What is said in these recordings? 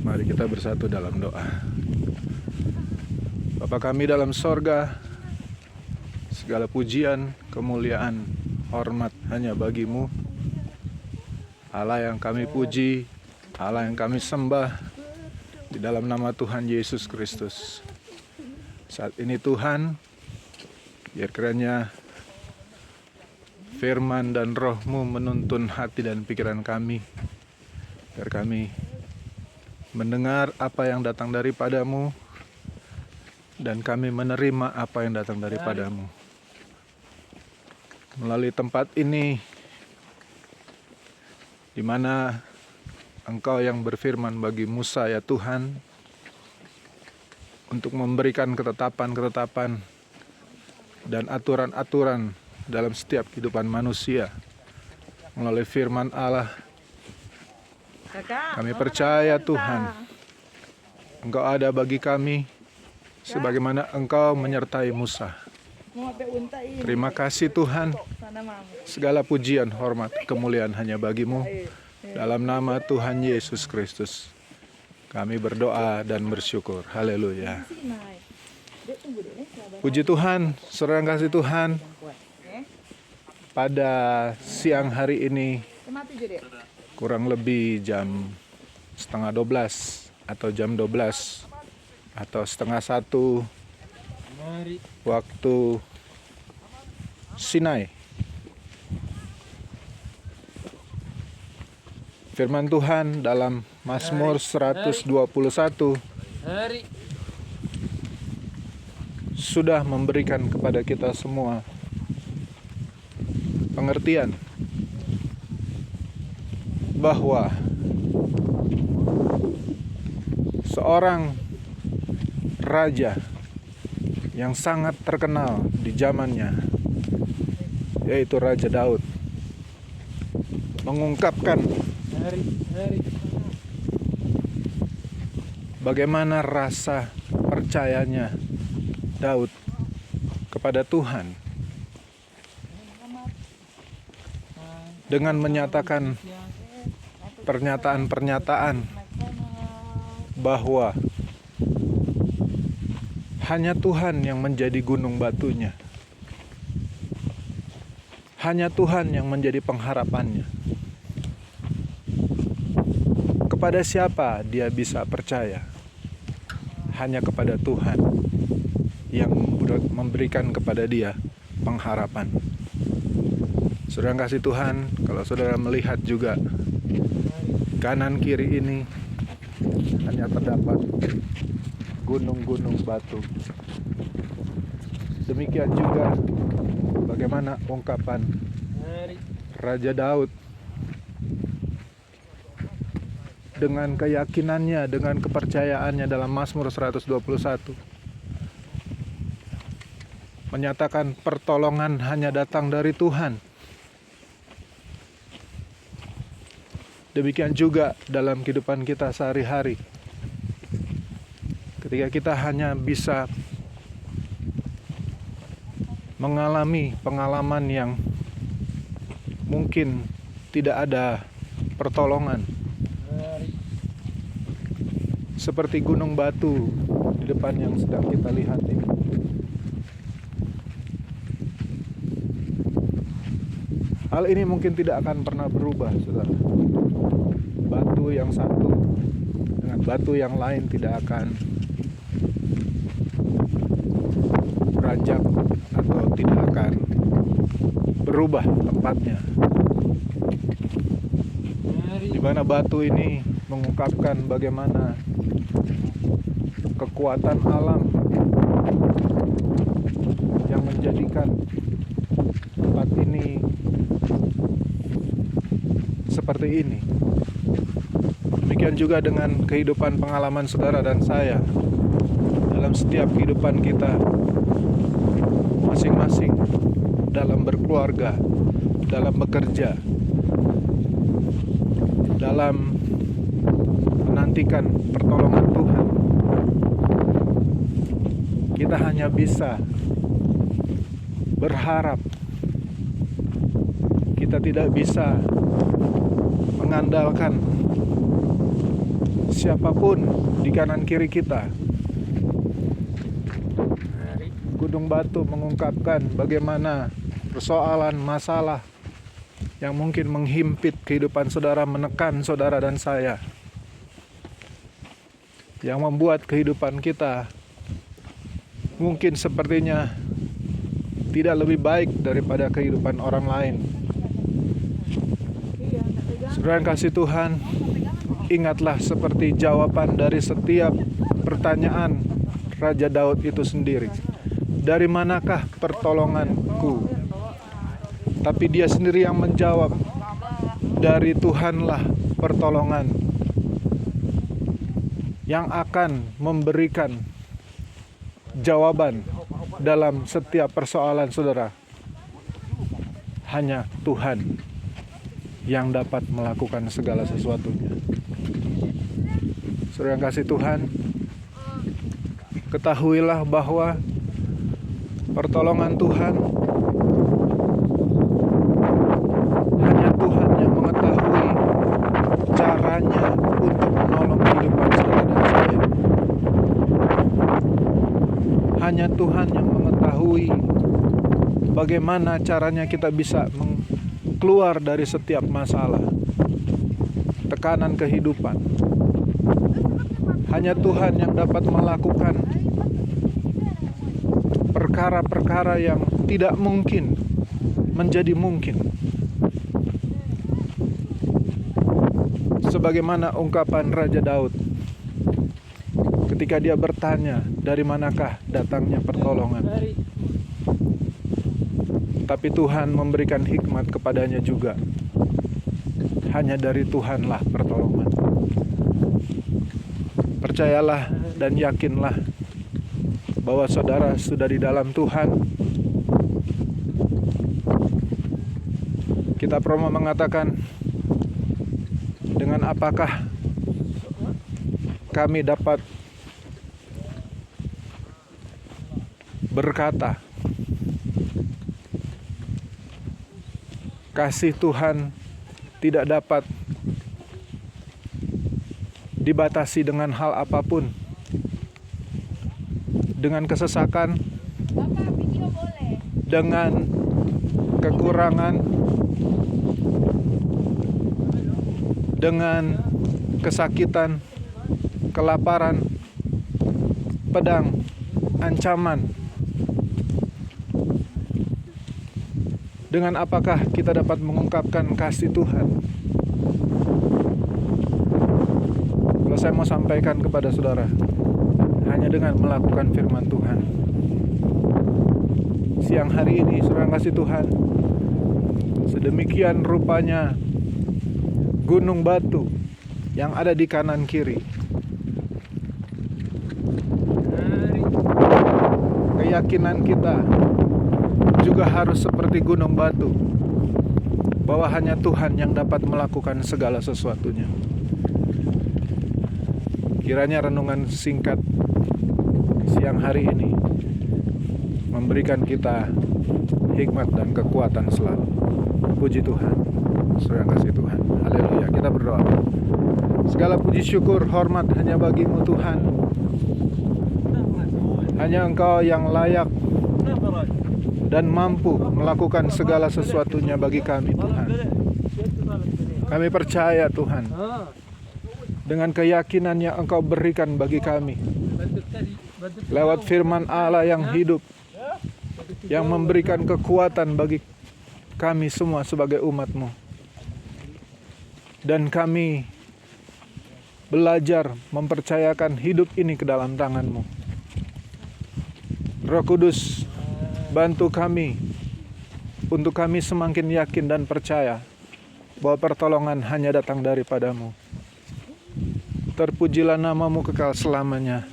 Mari kita bersatu dalam doa. Bapa kami dalam sorga, segala pujian, kemuliaan, hormat hanya bagi-Mu. Allah yang kami puji, Allah yang kami sembah, di dalam nama Tuhan Yesus Kristus. Saat ini Tuhan, biar kiranya firman dan roh-Mu menuntun hati dan pikiran kami, biar kami mendengar apa yang datang daripada-Mu, dan kami menerima apa yang datang daripada-Mu. Melalui tempat ini, di mana Engkau yang berfirman bagi Musa, ya Tuhan, untuk memberikan ketetapan-ketetapan dan aturan-aturan dalam setiap kehidupan manusia. Melalui firman Allah, kami percaya Tuhan, Engkau ada bagi kami sebagaimana Engkau menyertai Musa. Terima kasih Tuhan, segala pujian, hormat, kemuliaan hanya bagi-Mu. Dalam nama Tuhan Yesus Kristus, kami berdoa dan bersyukur. Haleluya. Puji Tuhan, saudara yang kasih Tuhan, pada siang hari ini, kurang lebih jam 11:30 atau jam 12 atau 12:30 waktu Sinai. Firman Tuhan dalam Mazmur 121 sudah memberikan kepada kita semua pengertian bahwa seorang raja yang sangat terkenal di zamannya, yaitu Raja Daud, mengungkapkan bagaimana rasa percayanya Daud kepada Tuhan dengan menyatakan pernyataan-pernyataan bahwa hanya Tuhan yang menjadi gunung batunya, hanya Tuhan yang menjadi pengharapannya. Kepada siapa dia bisa percaya? Hanya kepada Tuhan yang memberikan kepada dia pengharapan. Saudara yang kasih Tuhan, kalau saudara melihat juga kanan kiri ini hanya terdapat gunung-gunung batu. Demikian juga bagaimana ungkapan Raja Daud dengan keyakinannya, dengan kepercayaannya dalam Mazmur 121, menyatakan pertolongan hanya datang dari Tuhan. Demikian juga dalam kehidupan kita sehari-hari. Ketika kita hanya bisa mengalami pengalaman yang mungkin tidak ada pertolongan, seperti gunung batu di depan yang sedang kita lihat ini. Hal ini mungkin tidak akan pernah berubah, saudara. Batu yang satu dengan batu yang lain tidak akan beranjak atau tidak akan berubah tempatnya. Di mana batu ini mengungkapkan bagaimana kekuatan alam yang menjadikan tempat ini seperti ini. Demikian juga dengan kehidupan pengalaman saudara dan saya dalam setiap kehidupan kita masing-masing, dalam berkeluarga, dalam bekerja, dalam menantikan pertolongan Tuhan. Kita hanya bisa berharap. Kita tidak bisa mengandalkan siapapun di kanan kiri kita. Gunung batu mengungkapkan bagaimana persoalan, masalah yang mungkin menghimpit kehidupan saudara, menekan saudara dan saya, yang membuat kehidupan kita mungkin sepertinya tidak lebih baik daripada kehidupan orang lain. Saudara yang kasih Tuhan, ingatlah seperti jawaban dari setiap pertanyaan Raja Daud itu sendiri. Dari manakah pertolonganku? Tapi dia sendiri yang menjawab, dari Tuhanlah pertolongan yang akan memberikan jawaban dalam setiap persoalan saudara. Hanya Tuhan yang dapat melakukan segala sesuatunya. Saudara yang kasih Tuhan, ketahuilah bahwa pertolongan Tuhan hanya Tuhan yang mengetahui caranya untuk menolong kehidupan saudara dan saya. Hanya Tuhan yang mengetahui bagaimana caranya kita bisa keluar dari setiap masalah, tekanan kehidupan. Hanya Tuhan yang dapat melakukan perkara-perkara yang tidak mungkin menjadi mungkin. Sebagaimana ungkapan Raja Daud ketika dia bertanya, dari manakah datangnya pertolongan? Tapi Tuhan memberikan hikmat kepadanya juga. Hanya dari Tuhanlah pertolongan. Percayalah dan yakinlah bahwa saudara sudah di dalam Tuhan. Kita Roma mengatakan, dengan apakah kami dapat berkata, kasih Tuhan tidak dapat dibatasi dengan hal apapun, dengan kesesakan, dengan kekurangan, dengan kesakitan, kelaparan, pedang, ancaman. Dengan apakah kita dapat mengungkapkan kasih Tuhan? Kalau saya mau sampaikan kepada saudara, hanya dengan melakukan firman Tuhan. Siang hari ini, saudara kasih Tuhan, sedemikian rupanya gunung batu yang ada di kanan kiri, keyakinan kita juga harus seperti gunung batu, bahwa hanya Tuhan yang dapat melakukan segala sesuatunya. Kiranya renungan singkat siang hari ini memberikan kita hikmat dan kekuatan selalu. Puji Tuhan, saudara yang kasih Tuhan. Haleluya. Kita berdoa. Segala puji syukur hormat hanya bagimu Tuhan. Hanya Engkau yang layak dan mampu melakukan segala sesuatunya bagi kami Tuhan. Kami percaya Tuhan, dengan keyakinan yang Engkau berikan bagi kami lewat firman Allah yang hidup, yang memberikan kekuatan bagi kami semua sebagai umat-Mu. Dan kami belajar mempercayakan hidup ini ke dalam tangan-Mu. Roh Kudus, bantu kami untuk kami semakin yakin dan percaya bahwa pertolongan hanya datang daripada-Mu. Terpujilah nama-Mu kekal selamanya.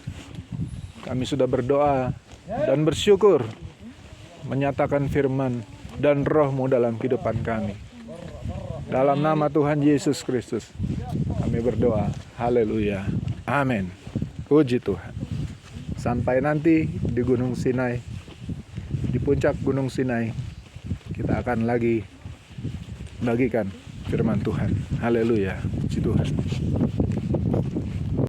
Kami sudah berdoa dan bersyukur menyatakan firman dan Roh-Mu dalam kehidupan kami. Dalam nama Tuhan Yesus Kristus kami berdoa. Haleluya. Amin. Puji Tuhan. Sampai nanti di Gunung Sinai, di puncak Gunung Sinai, kita akan lagi bagikan firman Tuhan. Haleluya. Puji Tuhan.